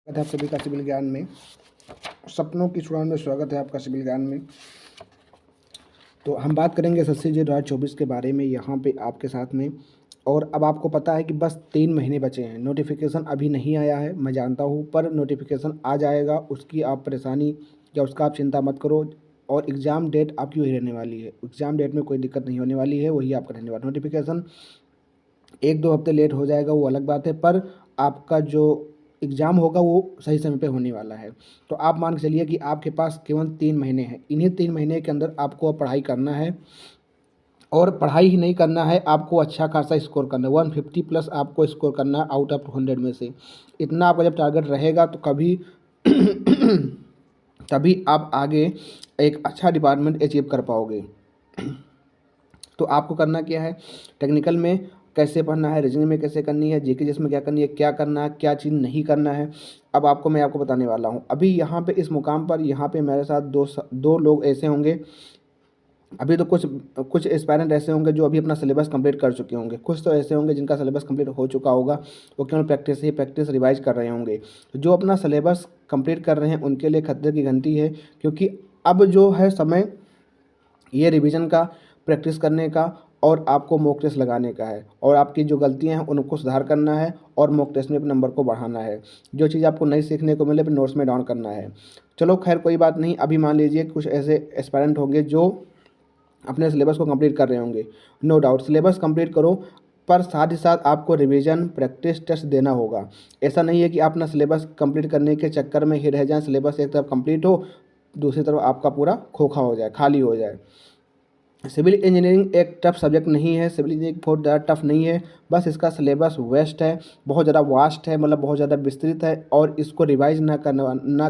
स्वागत है आप सभी का सिविल ज्ञान में। सपनों की उड़ान में स्वागत है आपका सिविल ज्ञान में। तो हम बात करेंगे एसएससी जी 2024 के बारे में यहाँ पे आपके साथ में। और अब आपको पता है कि बस 3 महीने बचे हैं। नोटिफिकेशन अभी नहीं आया है, मैं जानता हूँ, पर नोटिफिकेशन आ जाएगा। उसकी आप परेशानी या उसका आप चिंता मत करो। और एग्ज़ाम डेट आपकी वही रहने वाली है। एग्ज़ाम डेट में कोई दिक्कत नहीं होने वाली है, वही आपका रहने वाला। नोटिफिकेशन 1-2 हफ्ते लेट हो जाएगा, वो अलग बात है, पर आपका जो एग्ज़ाम होगा वो सही समय पे होने वाला है। तो आप मान के चलिए कि आपके पास केवल 3 महीने हैं। इन्हीं 3 महीने के अंदर आपको पढ़ाई करना है, और पढ़ाई ही नहीं करना है, आपको अच्छा खासा स्कोर करना है। 150 प्लस आपको स्कोर करना है आउट ऑफ 100 में से। इतना आपका जब टारगेट रहेगा तो कभी तभी आप आगे एक अच्छा डिपार्टमेंट अचीव कर पाओगे। तो आपको करना क्या है, टेक्निकल में कैसे पढ़ना है, रीजनिंग में कैसे करनी है, जीके जिसमें क्या करनी है, क्या करना है, क्या चीज़ नहीं करना है, अब मैं आपको बताने वाला हूँ। अभी यहाँ पे इस मुकाम पर यहाँ पे मेरे साथ दो लोग ऐसे होंगे। अभी तो कुछ कुछ एस्पायरेंट ऐसे होंगे जो अभी अपना सिलेबस कंप्लीट कर चुके होंगे। कुछ तो ऐसे होंगे जिनका सिलेबस कंप्लीट हो चुका होगा, वो केवल प्रैक्टिस रिवाइज कर रहे होंगे। तो जो अपना सिलेबस कंप्लीट कर रहे हैं उनके लिए खतरे की घंटी है, क्योंकि अब जो है समय ये रिवीजन का, प्रैक्टिस करने का और आपको मॉक टेस्ट लगाने का है। और आपकी जो गलतियां हैं उनको सुधार करना है और मॉक टेस्ट में अपने नंबर को बढ़ाना है। जो चीज़ आपको नहीं सीखने को मिले अपने नोट्स में डाउन करना है। चलो खैर कोई बात नहीं। अभी मान लीजिए कुछ ऐसे एस्पायरेंट होंगे जो अपने सिलेबस को कंप्लीट कर रहे होंगे। नो डाउट सिलेबस कंप्लीट करो, पर साथ ही साथ आपको रिवीजन प्रैक्टिस टेस्ट देना होगा। ऐसा नहीं है कि आप अपना सिलेबस कंप्लीट करने के चक्कर में ही रह जाएं, सिलेबस एक तरफ कंप्लीट हो, दूसरी तरफ आपका पूरा खोखा हो जाए, खाली हो जाए। सिविल इंजीनियरिंग एक टफ सब्जेक्ट नहीं है, सिविल इंजीनियरिंग बहुत ज़्यादा टफ नहीं है, बस इसका सिलेबस वेस्ट है, बहुत ज़्यादा वास्ट है, मतलब बहुत ज़्यादा विस्तृत है। और इसको रिवाइज ना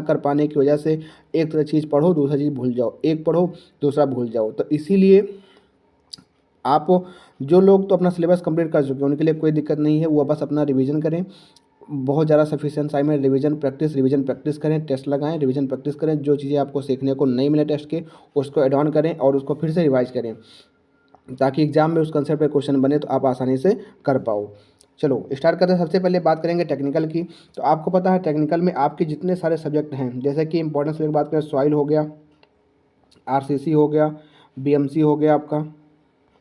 कर पाने की वजह से एक तरह चीज़ पढ़ो, दूसरा चीज़ भूल जाओ, एक पढ़ो दूसरा भूल जाओ। तो इसीलिए आप, जो लोग तो अपना सिलेबस कंप्लीट कर चुके हैं उनके लिए कोई दिक्कत नहीं है, वो बस अपना रिवीजन करें। बहुत ज़्यादा सफिशिएंट टाइम में रिवीजन प्रैक्टिस करें, टेस्ट लगाएं, रिवीजन प्रैक्टिस करें। जो चीज़ें आपको सीखने को नहीं मिले टेस्ट के, उसको एड ऑन करें और उसको फिर से रिवाइज करें, ताकि एग्जाम में उस कंसेप्ट पे क्वेश्चन बने तो आप आसानी से कर पाओ। चलो स्टार्ट करते हैं। सबसे पहले बात करेंगे टेक्निकल की। तो आपको पता है टेक्निकल में आपके जितने सारे सब्जेक्ट हैं, जैसे कि इंपॉर्टेंस की बात करें, सॉइल हो गया, आरसीसी हो गया, बीएमसी हो गया आपका,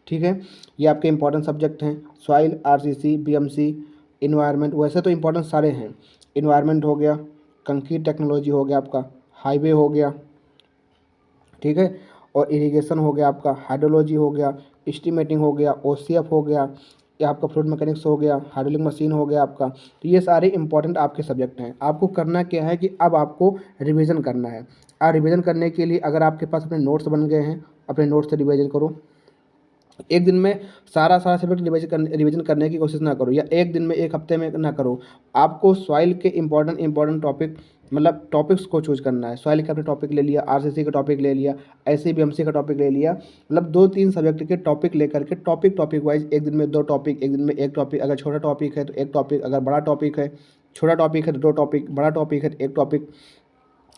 ठीक है। ये आपके इंपॉर्टेंट सब्जेक्ट हैं, सॉइल, आरसीसी, बीएमसी, इन्वायरमेंट। वैसे तो इंपॉर्टेंट सारे हैं, इन्वायरमेंट हो गया, कंक्रीट टेक्नोलॉजी हो गया आपका, हाईवे हो गया, ठीक है, और इरिगेशन हो गया आपका, हाइड्रोलॉजी हो गया, एस्टिमेटिंग हो गया, ओसीएफ हो गया, या आपका फ्लूइड मैकेनिक्स हो गया, हाइड्रोलिक मशीन हो गया आपका। तो ये सारे इंपॉर्टेंट आपके सब्जेक्ट हैं। आपको करना क्या है कि अब आपको रिवीजन करना है। रिवीजन करने के लिए अगर आपके पास अपने नोट्स बन गए हैं, अपने नोट्स से रिवीजन करो। एक दिन में सारा सब्जेक्ट रिवीजन करने की कोशिश ना करो, या एक दिन में, एक हफ्ते में ना करो। आपको सॉइल के इंपॉर्टेंट टॉपिक, मतलब टॉपिक्स को चूज करना है। सॉइल का आपने टॉपिक ले लिया, आरसीसी का टॉपिक ले लिया, ऐसे बीएमसी का टॉपिक ले लिया, मतलब 2-3 सब्जेक्ट के टॉपिक लेकर के टॉपिक वाइज एक दिन में 2 टॉपिक, एक दिन में 1 टॉपिक। अगर छोटा टॉपिक है तो 1 टॉपिक, अगर बड़ा टॉपिक है, छोटा टॉपिक है तो 2 टॉपिक, बड़ा टॉपिक है तो 1 टॉपिक।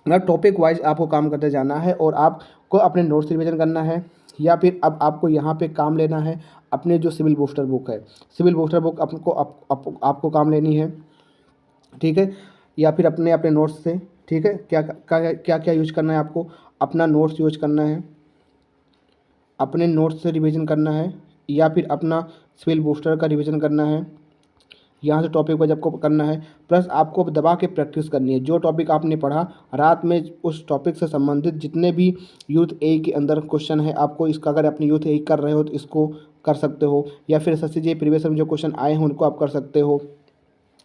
मतलब टॉपिक वाइज आपको काम करते जाना है और आपको अपने नोट्स रिवीजन करना है। या फिर अब आपको यहाँ पे काम लेना है अपने जो सिविल बूस्टर बुक है, सिविल बूस्टर बुक आपको काम लेनी है, ठीक है। या फिर अपने अपने नोट्स से, ठीक है। क्या क्या यूज करना है आपको, अपना नोट्स यूज करना है, अपने नोट्स से रिवीजन करना है, या फिर अपना सिविल बूस्टर का रिवीजन करना है। यहाँ से टॉपिक वाइज आपको करना है, प्लस आपको दबा के प्रैक्टिस करनी है। जो टॉपिक आपने पढ़ा रात में, उस टॉपिक से संबंधित जितने भी यूथ ए के अंदर क्वेश्चन है, आपको इसका, अगर अपनी यूथ ए कर रहे हो तो इसको कर सकते हो, या फिर एसएससी जी प्रीवियस में जो क्वेश्चन आए हैं उनको आप कर सकते हो,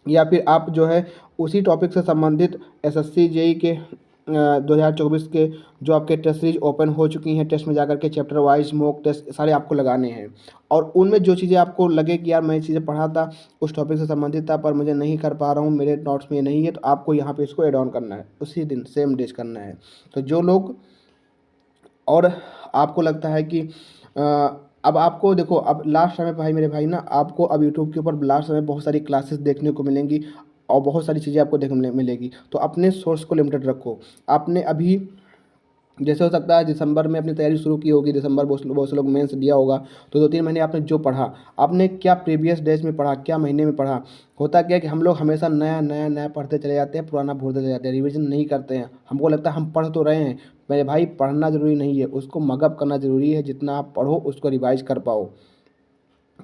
या फिर आप जो है उसी टॉपिक से संबंधित एसएससी जेई के 2024 के जो आपके टेस्ट सीरीज ओपन हो चुकी हैं, टेस्ट में जाकर के चैप्टर वाइज मॉक टेस्ट सारे आपको लगाने हैं। और उनमें जो चीज़ें आपको लगे कि यार मैं ये चीज़ें पढ़ा था, उस टॉपिक से संबंधित था, पर मुझे नहीं कर पा रहा हूँ, मेरे नोट्स में ये नहीं है, तो आपको यहाँ पे इसको एड ऑन करना है, उसी दिन सेम डेज करना है। तो जो लोग, और आपको लगता है कि अब आपको देखो, अब लास्ट समय भाई, मेरे भाई ना, आपको अब यूट्यूब के ऊपर लास्ट समय बहुत सारी क्लासेस देखने को मिलेंगी और बहुत सारी चीज़ें आपको देखने मिलेगी। तो अपने सोर्स को लिमिटेड रखो। आपने अभी जैसे हो सकता है दिसंबर में अपनी तैयारी शुरू की होगी, दिसंबर बहुत से लोग मेंस दिया होगा, तो 2-3 महीने आपने जो पढ़ा, आपने क्या प्रीवियस डेज में पढ़ा, क्या महीने में पढ़ा। होता क्या है कि हम लोग हमेशा नया नया नया पढ़ते चले जाते हैं, पुराना भूलते चले जाते हैं, रिवीजन नहीं करते हैं। हमको लगता है हम पढ़ तो रहे हैं। मेरे भाई, पढ़ना ज़रूरी नहीं है, उसको मगअप करना ज़रूरी है। जितना आप पढ़ो उसको रिवाइज कर पाओ।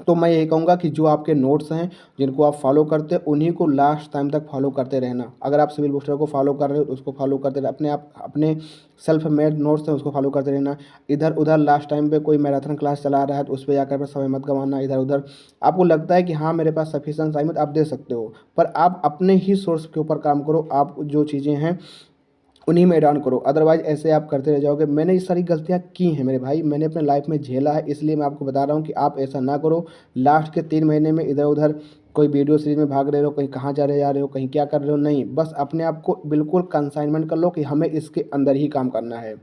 तो मैं यही कहूँगा कि जो आपके नोट्स हैं, जिनको आप फॉलो करते हैं, उन्हीं को लास्ट टाइम तक फॉलो करते रहना। अगर आप सिविल बूस्टर को फॉलो कर रहे हो तो उसको फॉलो करते रहना। अपने सेल्फ मेड नोट्स हैं उसको फॉलो करते रहना। इधर उधर लास्ट टाइम पे कोई मैराथन क्लास चला रहा है तो उस पे जाकर पे समय मत गंवाना इधर उधर। आपको लगता है कि हाँ मेरे पास सफिशिएंट टाइम है तो आप दे सकते हो, पर आप अपने ही सोर्स के ऊपर काम करो। आप जो चीज़ें हैं उन्हीं में ऐड ऑन करो, अदरवाइज ऐसे आप करते रह जाओगे। मैंने ये सारी गलतियाँ की हैं मेरे भाई, मैंने अपने लाइफ में झेला है, इसलिए मैं आपको बता रहा हूँ कि आप ऐसा ना करो। लास्ट के 3 महीने में इधर उधर कोई वीडियो सीरीज में भाग रहे हो, कहीं कहाँ जा रहे हो, कहीं क्या कर रहे हो, नहीं। बस अपने आप को बिल्कुल कंसाइनमेंट कर लो कि हमें इसके अंदर ही काम करना है।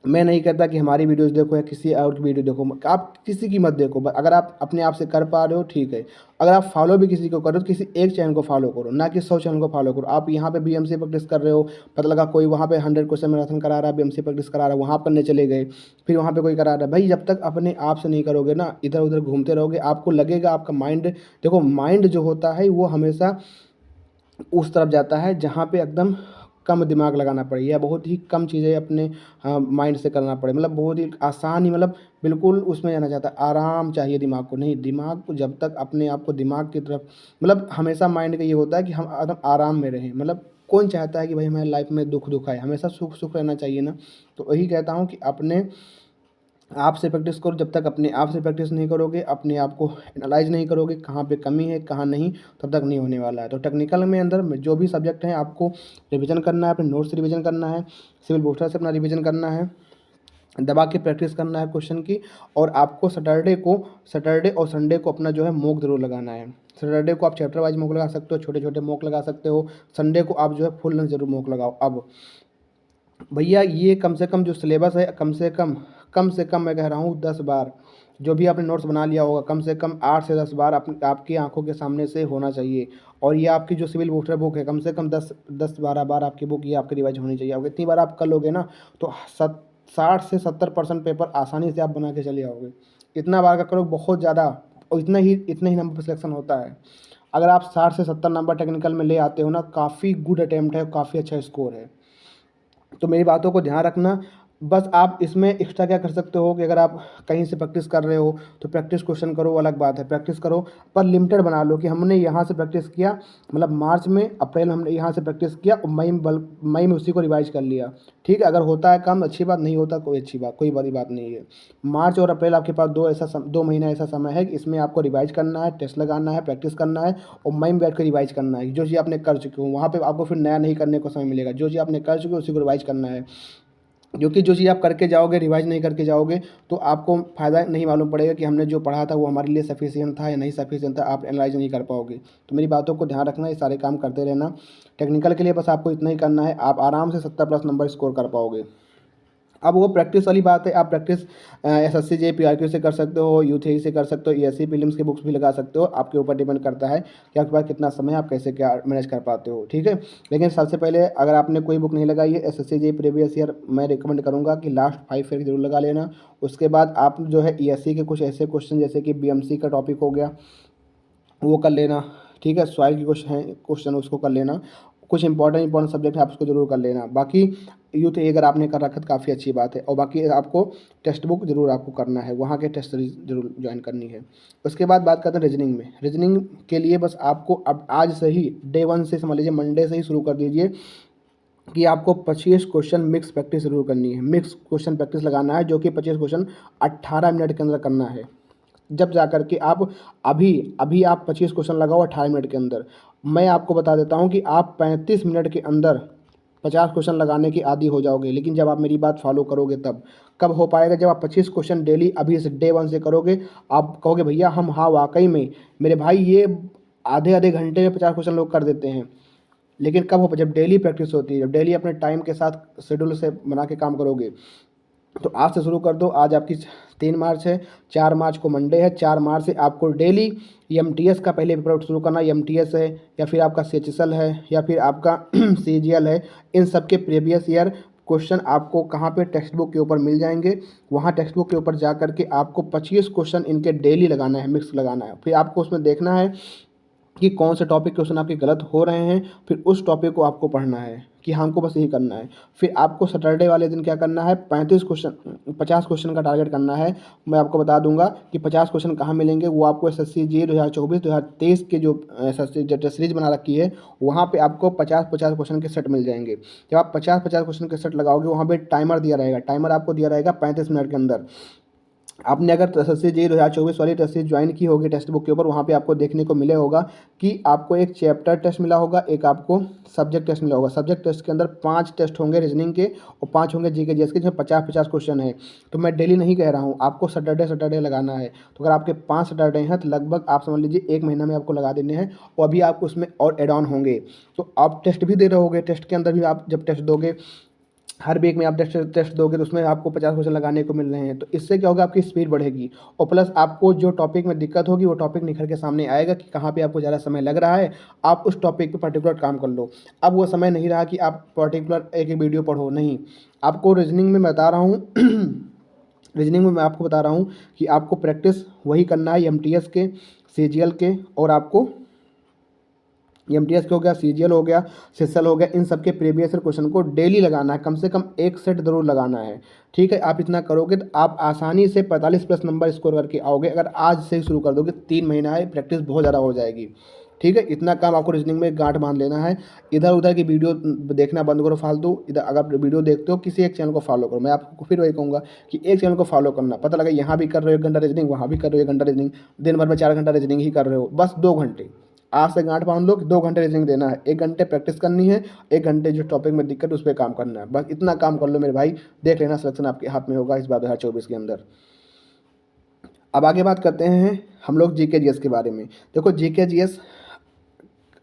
मैं नहीं कहता कि हमारी वीडियोस देखो या किसी और की वीडियो देखो, आप किसी की मत देखो। अगर आप अपने आप से कर पा रहे हो ठीक है। अगर आप फॉलो भी किसी को करो तो किसी एक चैनल को फॉलो करो, ना कि 100 चैनल को फॉलो करो। आप यहाँ पे बीएमसी प्रैक्टिस कर रहे हो, पता लगा कोई वहाँ पे 100 क्वेश्चन मैराथन करा रहा है, बीएमसी प्रैक्टिस करा रहा है, वहाँ करने चले गए। फिर वहाँ पे कोई करा रहा है। भाई जब तक अपने आप से नहीं करोगे ना, इधर उधर घूमते रहोगे, आपको लगेगा आपका माइंड, देखो माइंड जो होता है वो हमेशा उस तरफ जाता है जहाँ पे एकदम कम दिमाग लगाना पड़े या बहुत ही कम चीज़ें अपने माइंड से करना पड़े, मतलब बहुत ही आसान ही, मतलब बिल्कुल उसमें जाना चाहता है। आराम चाहिए दिमाग को, नहीं, दिमाग को जब तक अपने आप को दिमाग की तरफ, मतलब हमेशा माइंड का ये होता है कि हम एकदम आराम में रहें। मतलब कौन चाहता है कि भाई हमारी लाइफ में दुख दुख आए, हमेशा सुख सुख रहना चाहिए ना। तो वही कहता हूँ कि अपने आप से प्रैक्टिस करो। जब तक अपने आप से प्रैक्टिस नहीं करोगे, अपने आप को एनालाइज़ नहीं करोगे कहाँ पे कमी है कहाँ नहीं, तब तक नहीं होने वाला है। तो टेक्निकल में अंदर में जो भी सब्जेक्ट हैं आपको रिवीजन करना है, अपने नोट्स से रिवीजन करना है, सिविल बूस्टर से अपना रिवीजन करना है, दबा के प्रैक्टिस करना है क्वेश्चन की। और आपको सैटरडे और संडे को अपना जो है मॉक ज़रूर लगाना है। सैटरडे को आप चैप्टर वाइज मॉक लगा सकते हो, छोटे छोटे मॉक लगा सकते हो। संडे को आप जो है फुल लेंथ ज़रूर मॉक लगाओ। अब भैया ये कम से कम जो सिलेबस है, कम से कम मैं कह रहा हूँ 10 बार, जो भी आपने नोट्स बना लिया होगा कम से कम 8 से 10 बार आपकी आंखों के सामने से होना चाहिए। और ये आपकी जो सिविल बूस्टर बुक है, कम से कम 10-12 बार आपकी बुक ये आपकी रिवाइज होनी चाहिए। अब इतनी बार आप कर लोगे ना तो 60 से 70% पेपर आसानी से आप बना के चले आओगे। इतना बार का करो, बहुत ज़्यादा, और इतने ही नंबर पर सिलेक्शन होता है। अगर आप 60 से 70 नंबर टेक्निकल में ले आते हो ना, काफ़ी गुड अटैम्प्ट है, काफ़ी अच्छा स्कोर है। तो मेरी बातों को ध्यान रखना। बस आप इसमें एक्स्ट्रा क्या कर सकते हो कि अगर आप कहीं से प्रैक्टिस कर रहे हो तो प्रैक्टिस क्वेश्चन करो, अलग बात है, प्रैक्टिस करो, पर लिमिटेड बना लो कि हमने यहाँ से प्रैक्टिस किया, मतलब मार्च में अप्रैल में हमने यहाँ से प्रैक्टिस किया और मई में उसी को रिवाइज कर लिया। ठीक है, अगर होता है कम अच्छी बात, नहीं होता कोई बड़ी बात नहीं है। मार्च और अप्रैल आपके पास 2 महीना ऐसा समय है कि इसमें आपको रिवाइज करना है, टेस्ट लगाना है, प्रैक्टिस करना है, और मई में बैठ कर रिवाइज करना है। जो चीज़ आपने कर चुके हो वहाँ पे आपको फिर नया नहीं करने को समय मिलेगा। जो चीज़ आपने कर चुके हो उसी को रिवाइज करना है। क्योंकि जो चीज़ आप करके जाओगे, रिवाइज नहीं करके जाओगे, तो आपको फ़ायदा नहीं मालूम पड़ेगा कि हमने जो पढ़ा था वो हमारे लिए सफिशिएंट था या नहीं सफिशिएंट था, आप एनालाइज नहीं कर पाओगे। तो मेरी बातों को ध्यान रखना, ये सारे काम करते रहना। टेक्निकल के लिए बस आपको इतना ही करना है, आप आराम से 70+ नंबर स्कोर कर पाओगे। अब वो प्रैक्टिस वाली बात है, आप प्रैक्टिस एसएससी जे पीआरक्यू से कर सकते हो, यूथई से कर सकते हो, ईएससी प्रीलिम्स की बुक्स भी लगा सकते हो। आपके ऊपर डिपेंड करता है कि आपके पास कितना समय है, आप कैसे क्या मैनेज कर पाते हो। ठीक है, लेकिन सबसे पहले अगर आपने कोई बुक नहीं लगाई है एसएससी जे प्रीवियस ईयर, मैं रिकमेंड करूँगा कि लास्ट 5 ईयर जरूर लगा लेना। उसके बाद आप जो है ईएससी के कुछ ऐसे क्वेश्चन जैसे कि बीएमसी का टॉपिक हो गया वो कर लेना। ठीक है, सॉइल की क्वेश्चन उसको कर लेना। कुछ इंपॉर्टेंट सब्जेक्ट है आप उसको जरूर कर लेना। बाकी यूथ अगर आपने कर रखा तो काफ़ी अच्छी बात है। और बाकी आपको टेक्स्ट बुक जरूर आपको करना है, वहाँ के टेस्ट सीरीज जरूर ज्वाइन करनी है। उसके बाद बात करते हैं रीजनिंग में। रीजनिंग के लिए बस आपको अब आज से ही डे 1 से समझ लीजिए, मंडे से ही शुरू कर दीजिए कि आपको 25 क्वेश्चन मिक्स प्रैक्टिस जरूर करनी है। मिक्स क्वेश्चन प्रैक्टिस लगाना है, जो कि 25 क्वेश्चन 18 मिनट के अंदर करना है। जब जा कर के आप अभी अभी आप 25 क्वेश्चन लगाओ 18 मिनट के अंदर, मैं आपको बता देता हूँ कि आप 35 मिनट के अंदर 50 क्वेश्चन लगाने की आदी हो जाओगे। लेकिन जब आप मेरी बात फॉलो करोगे तब कब हो पाएगा, जब आप 25 क्वेश्चन डेली अभी से डे 1 से करोगे। आप कहोगे भैया हम, हाँ वाकई में मेरे भाई ये आधे आधे घंटे में 50 क्वेश्चन लोग कर देते हैं। लेकिन कब हो, जब डेली प्रैक्टिस होती है, जब डेली अपने टाइम के साथ शेड्यूल से बना के काम करोगे। तो आज से शुरू कर दो। आज आपकी 3 मार्च है, 4 मार्च को मंडे है। 4 मार्च से आपको डेली एमटीएस का पहले पेपर शुरू करना। एमटीएस है या फिर आपका सीएचएसएल है या फिर आपका सीजीएल है, इन सब के प्रीवियस ईयर क्वेश्चन आपको कहाँ पे टेक्स्ट बुक के ऊपर मिल जाएंगे। वहाँ टेक्स्ट बुक के ऊपर जा करके आपको 25 क्वेश्चन इनके डेली लगाना है, मिक्स लगाना है। फिर आपको उसमें देखना है कि कौन से टॉपिक क्वेश्चन आपके गलत हो रहे हैं, फिर उस टॉपिक को आपको पढ़ना है कि हमको बस यही करना है। फिर आपको सैटरडे वाले दिन क्या करना है, 50 क्वेश्चन का टारगेट करना है। मैं आपको बता दूंगा कि 50 क्वेश्चन कहाँ मिलेंगे। वो आपको SSC GA 2024-2023 के जो SSC टेस्ट सीरीज बना रखी है, वहाँ पे आपको 50-50 क्वेश्चन के सेट मिल जाएंगे। जब आप 50-50 क्वेश्चन के सेट लगाओगे, वहाँ पे टाइमर दिया रहेगा, टाइमर आपको दिया रहेगा 35 मिनट के अंदर। आपने अगर SSC GA 2024 वाली टेस्ट सीरीज ज्वाइन की होगी टेक्स्ट बुक के ऊपर, वहाँ पे आपको देखने को मिले होगा कि आपको एक चैप्टर टेस्ट मिला होगा, एक आपको सब्जेक्ट टेस्ट मिला होगा। सब्जेक्ट टेस्ट के अंदर 5 टेस्ट होंगे रीजनिंग के और 5 होंगे GK GS के, जिसमें 50-50 क्वेश्चन है। तो मैं डेली नहीं कह रहा हूँ, आपको सैटरडे लगाना है। तो अगर आपके 5 सैटरडे हैं तो लगभग आप समझ लीजिए 1 महीना में आपको लगा देने हैं, और अभी आपको उसमें और एड ऑन होंगे। तो आप टेस्ट भी दे रहे होगे, टेस्ट के अंदर भी आप जब टेस्ट दोगे, हर वीक में आप टेस्ट दोगे, तो उसमें आपको 50 क्वेश्चन लगाने को मिल रहे हैं। तो इससे क्या होगा, आपकी स्पीड बढ़ेगी, और प्लस आपको जो टॉपिक में दिक्कत होगी वो टॉपिक निखर के सामने आएगा कि कहाँ पे आपको ज़्यादा समय लग रहा है। आप उस टॉपिक पे पर्टिकुलर काम कर लो। अब वो समय नहीं रहा कि आप पर्टिकुलर एक एक वीडियो पढ़ो, नहीं। आपको रीजनिंग में बता रहा हूँ रीजनिंग में मैं आपको बता रहा हूँ कि आपको प्रैक्टिस वही करना है MTS के, CGL के, और आपको MTS हो गया, CGL हो गया, SSL हो गया, इन सब के प्रीवियस ईयर क्वेश्चन को डेली लगाना है, कम से कम एक सेट ज़रूर लगाना है। ठीक है, आप इतना करोगे तो आप आसानी से 45+ नंबर स्कोर करके आओगे। अगर आज से ही शुरू कर दोगे, 3 महीना है, प्रैक्टिस बहुत ज़्यादा हो जाएगी। ठीक है, इतना काम आपको रीजनिंग में गांठ बांध लेना है। इधर उधर की वीडियो देखना बंद करो फालतू। इधर अगर वीडियो देखते हो, किसी एक चैनल को फॉलो करो। मैं आपको फिर वही कहूँगा कि एक चैनल को फॉलो करना। पता लगा यहाँ भी कर रहे हो 1 घंटा रीजनिंग, वहाँ भी कर रहे हो 1 घंटा रीजनिंग, दिन भर में 4 घंटा रीजनिंग ही कर रहे हो, बस 2 घंटे। आज से गांठ बांध लो कि 2 घंटे रीजनिंग देना है, 1 घंटे प्रैक्टिस करनी है, 1 घंटे जो टॉपिक में दिक्कत उस पर काम करना है। बस इतना काम कर लो मेरे भाई, देख लेना सिलेक्शन आपके हाथ में होगा इस बार 2024 के अंदर। अब आगे बात करते हैं हम लोग GK GS के बारे में। देखो GK GS,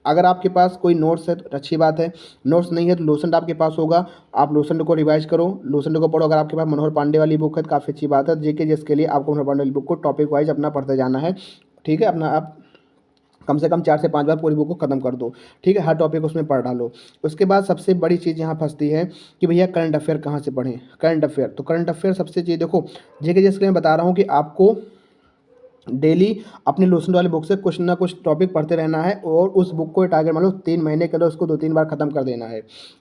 अगर आपके पास कोई नोट्स है तो अच्छी बात है, नोट्स नहीं है तो लोसेंट आपके पास होगा, आप लोसेंट को रिवाइज करो, लोसेंट को पढ़ो। अगर आपके पास मनोहर पांडे वाली बुक है तो काफ़ी अच्छी बात है। GK GS के लिए आपको मनोहर पांडे वाली बुक को टॉपिक वाइज अपना पढ़ते जाना है। ठीक है, अपना आप कम से कम 4 से 5 बार पूरी बुक को खत्म कर दो। ठीक है, हर टॉपिक उसमें पढ़ डालो। उसके बाद सबसे बड़ी चीज़ यहाँ फंसती है कि भैया करंट अफेयर कहाँ से पढ़ें। करंट अफेयर, तो करंट अफेयर सबसे चीज़ देखो, GK GS के लिए मैं बता रहा हूँ कि आपको डेली अपने लोसेंट वाले बुक से कुछ ना कुछ टॉपिक पढ़ते रहना है, और उस बुक को टारगेट मान लो 3 महीने के अंदर उसको 2-3 बार खत्म कर देना है।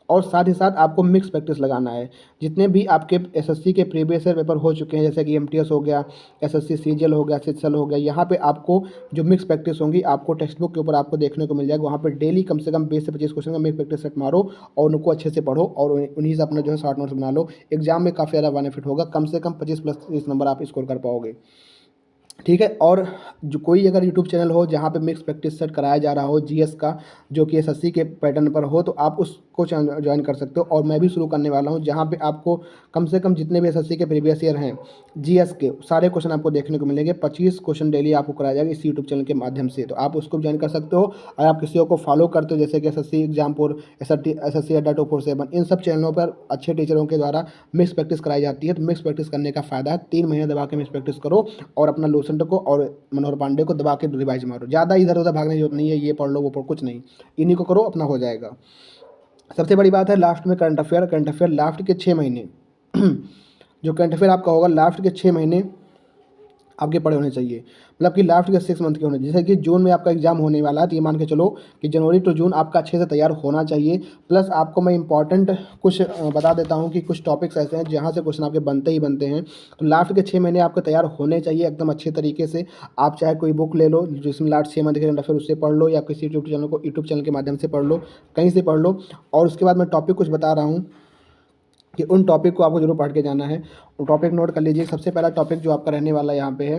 और साथ ही साथ आपको मिक्स प्रैक्टिस लगाना है। जितने भी आपके SSC के प्रीवियस ईयर पेपर हो चुके हैं, जैसे कि MTS हो गया, SSC CGL हो गया, SSL हो गया, यहाँ पे आपको जो मिक्स प्रैक्टिस होंगी आपको टेक्स्ट बुक के ऊपर आपको देखने को मिल जाएगा। वहाँ पर डेली कम से कम 20 से 25 क्वेश्चन का मिक्स प्रैक्टिस सेट मारो, और उनको अच्छे से पढ़ो, और उन्हीं से अपना जो है शॉर्ट नोट्स बना लो। एग्जाम में काफ़ी ज़्यादा बेनिफिट होगा, कम से कम 25+ नंबर आप स्कोर कर पाओगे। ठीक है, और जो कोई अगर यूट्यूब चैनल हो जहाँ पे मिक्स प्रैक्टिस सेट कराया जा रहा हो GS का, जो कि SSC के पैटर्न पर हो, तो आप उसको ज्वाइन कर सकते हो। और मैं भी शुरू करने वाला हूँ, जहाँ पे आपको कम से कम जितने भी SSC के प्रीवियस ईयर हैं GS के सारे क्वेश्चन आपको देखने को मिलेंगे। 25 क्वेश्चन डेली आपको कराया जाएगा इस यूट्यूब चैनल के माध्यम से, तो आप उसको ज्वाइन कर सकते हो। अगर आप किसी को फॉलो करते हो, जैसे कि SSC एग्जामपुर, SSC अड्डा 247, इन सब चैनलों पर अच्छे टीचरों के द्वारा मिक्स प्रैक्टिस कराई जाती है। तो मिक्स प्रैक्टिस करने का फ़ायदा है, 3 महीने दबा के मिक्स प्रैक्टिस करो, और अपना लोसेंट को और मनोहर पांडे को दबा के रिवाइज मारो। ज़्यादा इधर उधर भागने की जरूरत नहीं है, ये पढ़ लो वो पढ़, कुछ नहीं, इन्हीं को करो, अपना हो जाएगा। सबसे बड़ी बात है लास्ट में current affair. Current affair last के 6 महीने जो करंट अफेयर आपका होगा लास्ट के 6 महीने आपके पढ़े होने चाहिए, मतलब कि लास्ट के 6 मंथ के होने। जैसे कि जून में आपका एग्जाम होने वाला है, तो ये मान के चलो कि जनवरी टू जून आपका अच्छे से तैयार होना चाहिए। प्लस आपको मैं इंपॉर्टेंट कुछ बता देता हूँ कि कुछ टॉपिक्स ऐसे हैं जहाँ से क्वेश्चन आपके बनते ही बनते हैं। तो लास्ट के 6 महीने आपके तैयार होने चाहिए एकदम अच्छे तरीके से। आप चाहे कोई बुक ले लो जिसमें लास्ट 6 मंथ के अंदर, फिर उससे पढ़ लो, या किसी यूट्यूब चैनल के माध्यम से पढ़ लो, कहीं से पढ़ लो। और उसके बाद मैं टॉपिक कुछ बता रहा हूँ कि उन टॉपिक को आपको जरूर पढ़ के जाना है। वो टॉपिक नोट कर लीजिए। सबसे पहला टॉपिक जो आपका रहने वाला यहाँ पे है,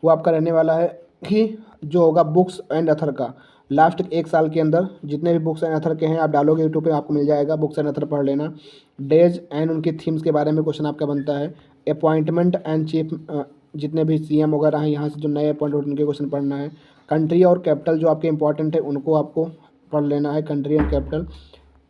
वो आपका रहने वाला है कि जो होगा बुक्स एंड अथर का। लास्ट 1 साल के अंदर जितने भी बुक्स एंड अथर के हैं आप डालोगे यूट्यूब पे, आपको मिल जाएगा, बुक्स एंड अथर पढ़ लेना। डेज एंड उनकी थीम्स के बारे में क्वेश्चन आपका बनता है। अपॉइंटमेंट एंड चीफ, जितने भी CM वगैरह हैं यहाँ से जो नए अपॉइंट उनके क्वेश्चन पढ़ना है। कंट्री और कैपिटल जो आपके इंपॉर्टेंट है उनको आपको पढ़ लेना है, कंट्री एंड कैपिटल।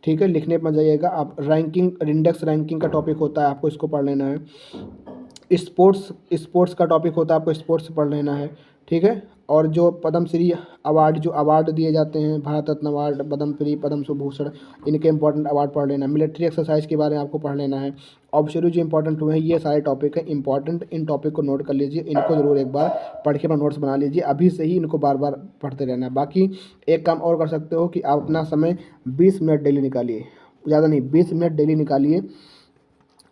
ठीक है, लिखने पर जाइएगा आप। रैंकिंग, इंडेक्स रैंकिंग का टॉपिक होता है, आपको इसको पढ़ लेना है। स्पोर्ट्स का टॉपिक होता है, आपको स्पोर्ट्स पढ़ लेना है। ठीक है। और जो पद्मश्री अवार्ड, जो अवार्ड दिए जाते हैं, भारत रत्न अवार्ड, पद्मश्री, पद्म भूषण, इनके इंपॉर्टेंट अवार्ड पढ़ लेना। मिलिट्री एक्सरसाइज के बारे में आपको पढ़ लेना है। ऑब्जेक्टिव जो इंपॉर्टेंट हुए हैं, ये सारे टॉपिक है इंपॉर्टेंट। इन टॉपिक को नोट कर लीजिए, इनको ज़रूर एक बार पढ़ के अपना नोट्स बना लीजिए। अभी से ही इनको बार बार पढ़ते रहना है। बाकी एक काम और कर सकते हो कि आप अपना समय 20 मिनट डेली निकालिए, ज़्यादा नहीं, 20 मिनट डेली निकालिए।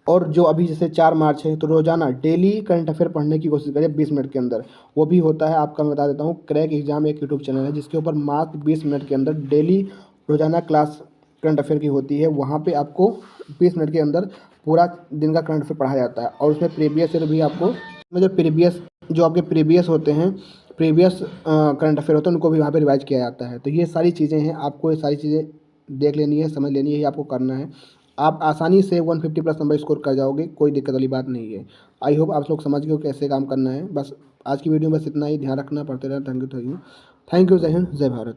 और जो अभी जैसे 4 मार्च है, तो रोज़ाना डेली करंट अफेयर पढ़ने की कोशिश करिए 20 मिनट के अंदर। वो भी होता है आपका, मैं बता देता हूँ, क्रैक एग्जाम एक यूट्यूब चैनल है जिसके ऊपर मात्र 20 मिनट के अंदर डेली रोज़ाना क्लास करंट अफेयर की होती है। वहाँ पे आपको 20 मिनट के अंदर पूरा दिन का करंट अफेयर पढ़ाया जाता है। और उसमें प्रीवियस ईयर भी आपको, जो आपके प्रीवियस होते हैं, प्रीवियस करंट अफेयर होते हैं, उनको भी वहाँ पे रिवाइज किया जाता है। तो ये सारी चीज़ें हैं, आपको ये सारी चीज़ें देख लेनी है, समझ लेनी है, ये आपको करना है। आप आसानी से 150 प्लस नंबर स्कोर कर जाओगे, कोई दिक्कत वाली बात नहीं है। आई होप आप लोग समझ गए हो कैसे काम करना है। बस आज की वीडियो में बस इतना ही, ध्यान रखना, पढ़ते रहना। Thank you, thank you, thank you. जय हिंद, जय भारत।